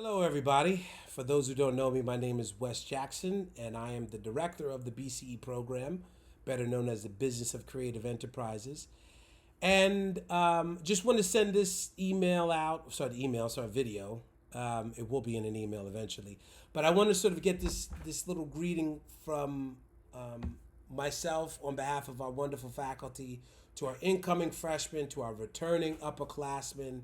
Hello, everybody. For those who don't know me, my name is Wes Jackson, and I am the director of the BCE program, better known as the Business of Creative Enterprises. And just want to send this video. It will be in an email eventually. But I want to sort of get this little greeting from myself on behalf of our wonderful faculty to our incoming freshmen, to our returning upperclassmen,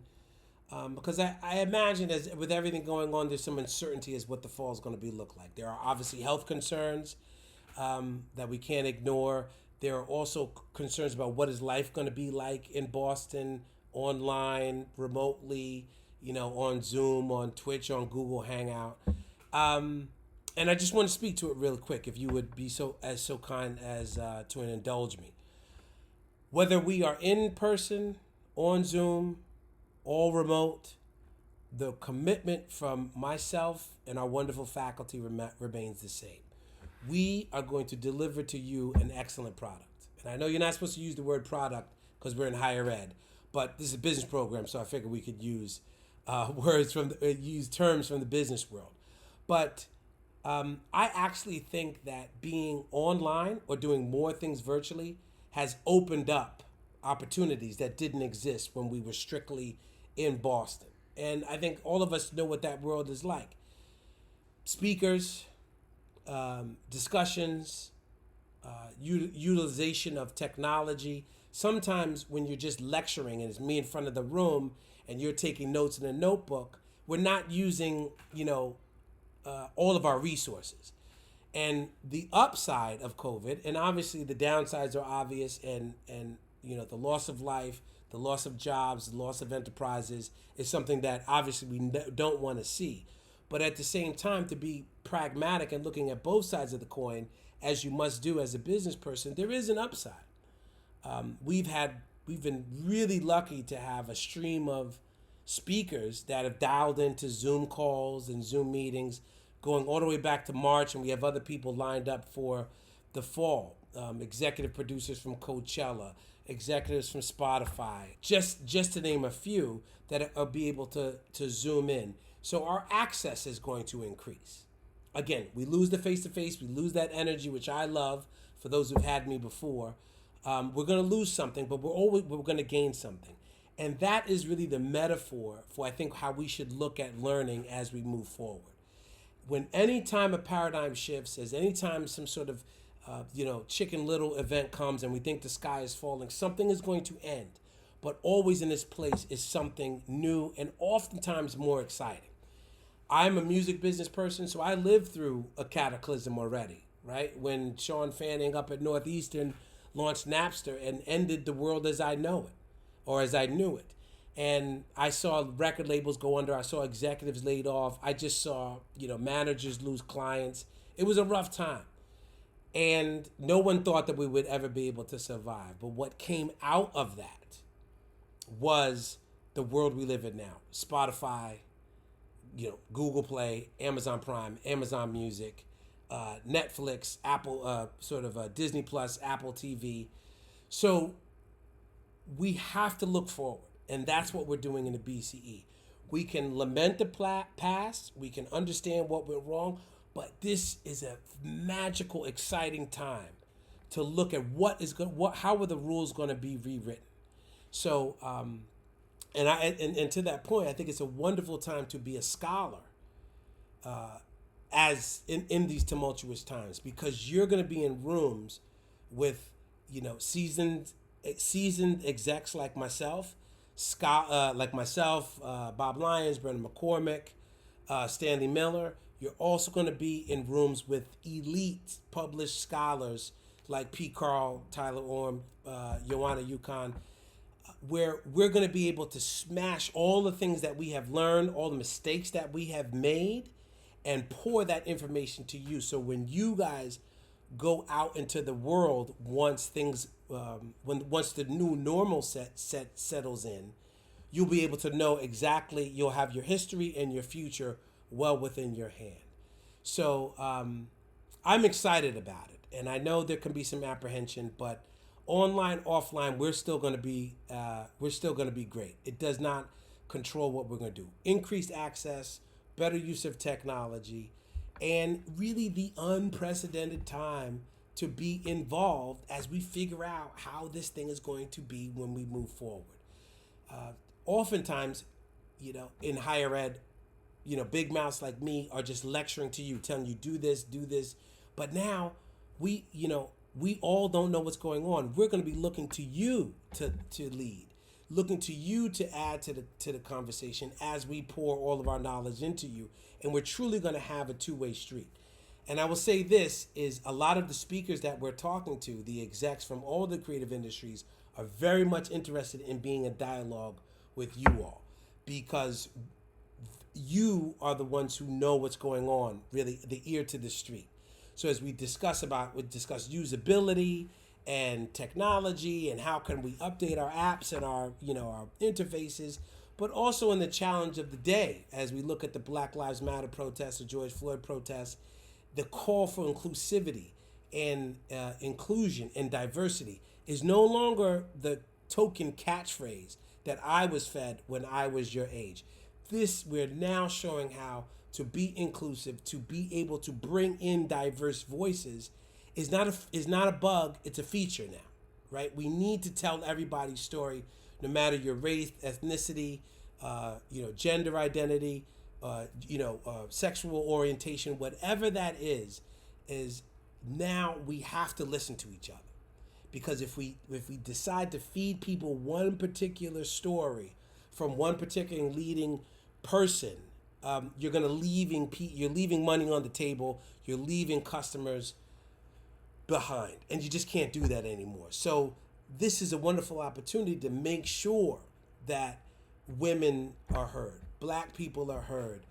because I imagine as with everything going on, there's some uncertainty as what the fall is going to be look like. There are obviously health concerns that we can't ignore. There are also concerns about what is life going to be like in Boston, online, remotely, on Zoom, on Twitch, on Google Hangout. And I just want to speak to it real quick, if you would be so kind as to indulge me. Whether we are in person, on Zoom, all remote, the commitment from myself and our wonderful faculty remains the same. We are going to deliver to you an excellent product. And I know you're not supposed to use the word product because we're in higher ed, but this is a business program, so I figured we could use use terms from the business world. But I actually think that being online or doing more things virtually has opened up opportunities that didn't exist when we were strictly in Boston. And I think all of us know what that world is like. Speakers, discussions, utilization of technology. Sometimes when you're just lecturing and it's me in front of the room and you're taking notes in a notebook, we're not using, all of our resources. And the upside of COVID, and obviously the downsides are obvious, and the loss of life, the loss of jobs, the loss of enterprises is something that obviously we don't want to see. But at the same time, to be pragmatic and looking at both sides of the coin, as you must do as a business person, there is an upside. We've been really lucky to have a stream of speakers that have dialed into Zoom calls and Zoom meetings going all the way back to March, and we have other people lined up for the fall. Executive producers from Coachella, executives from Spotify, just to name a few that will be able to Zoom in. So our access is going to increase. Again, we lose the face-to-face, we lose that energy, which I love for those who've had me before. We're going to lose something, but we're going to gain something. And that is really the metaphor for, I think, how we should look at learning as we move forward. When any time a paradigm shifts, as any time some sort of Chicken Little event comes and we think the sky is falling, something is going to end. But always in its place is something new and oftentimes more exciting. I'm a music business person, so I lived through a cataclysm already, right? When Sean Fanning up at Northeastern launched Napster and ended the world as I know it, or as I knew it. And I saw record labels go under. I saw executives laid off. I just saw, managers lose clients. It was a rough time. And no one thought that we would ever be able to survive. But what came out of that was the world we live in now. Spotify, Google Play, Amazon Prime, Amazon Music, Netflix, Apple, Disney Plus, Apple TV. So we have to look forward. And that's what we're doing in the BCE. We can lament the past. We can understand what went wrong. But this is a magical, exciting time to look at how are the rules going to be rewritten. So, and to that point, I think it's a wonderful time to be a scholar, as in these tumultuous times, because you're going to be in rooms with seasoned execs like myself. Bob Lyons, Brendan McCormick, Stanley Miller. You're also going to be in rooms with elite published scholars like P. Carl, Tyler Orm, Joanna Yukon, where we're going to be able to smash all the things that we have learned, all the mistakes that we have made, and pour that information to you. So when you guys go out into the world, once the new normal settles in, you'll be able to know exactly. You'll have your history and your future well within your hand. So I'm excited about it, and I know there can be some apprehension, but online, offline, we're still going to be great. It does not control what we're going to do. Increased access, better use of technology, and really the unprecedented time to be involved as we figure out how this thing is going to be when we move forward. Oftentimes, in higher ed, big mouths like me are just lecturing to you, telling you do this, do this. But now we all don't know what's going on. We're going to be looking to you to lead, looking to you to add to the conversation as we pour all of our knowledge into you. And we're truly going to have a two-way street. And I will say this is a lot of the speakers that we're talking to, the execs from all the creative industries, are very much interested in being a dialogue with you all, because you are the ones who know what's going on, really the ear to the street. So as we discuss usability and technology and how can we update our apps and our interfaces, but also in the challenge of the day as we look at the Black Lives Matter protests, the George Floyd protests, the call for inclusivity and inclusion and diversity is no longer the token catchphrase that I was fed when I was your age. We're now showing how to be inclusive, to be able to bring in diverse voices is not a bug, it's a feature now, right? We need to tell everybody's story, no matter your race, ethnicity, gender identity, sexual orientation, whatever that is now we have to listen to each other. Because if we decide to feed people one particular story from one particular leading person, you're leaving money on the table, you're leaving customers behind, and you just can't do that anymore. So this is a wonderful opportunity to make sure that women are heard, Black people are heard,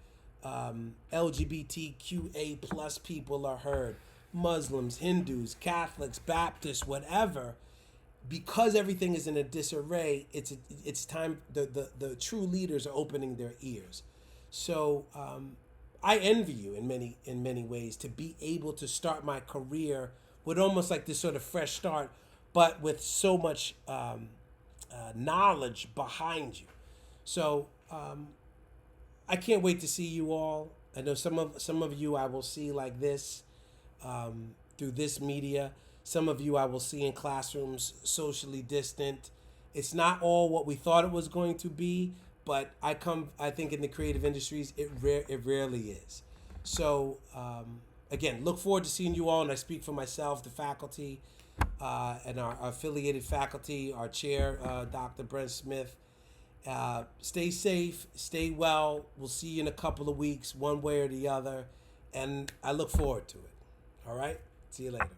LGBTQA plus people are heard, Muslims, Hindus, Catholics, Baptists, whatever. Because everything is in a disarray, it's time. The true leaders are opening their ears. So I envy you in many ways to be able to start my career with almost like this sort of fresh start, but with so much knowledge behind you. So I can't wait to see you all. I know some of you I will see like this through this media. Some of you I will see in classrooms, socially distant. It's not all what we thought it was going to be, but I think in the creative industries, it rarely is. So again, look forward to seeing you all, and I speak for myself, the faculty, and our affiliated faculty, our chair, Dr. Brent Smith. Stay safe, stay well. We'll see you in a couple of weeks, one way or the other, and I look forward to it. All right? See you later.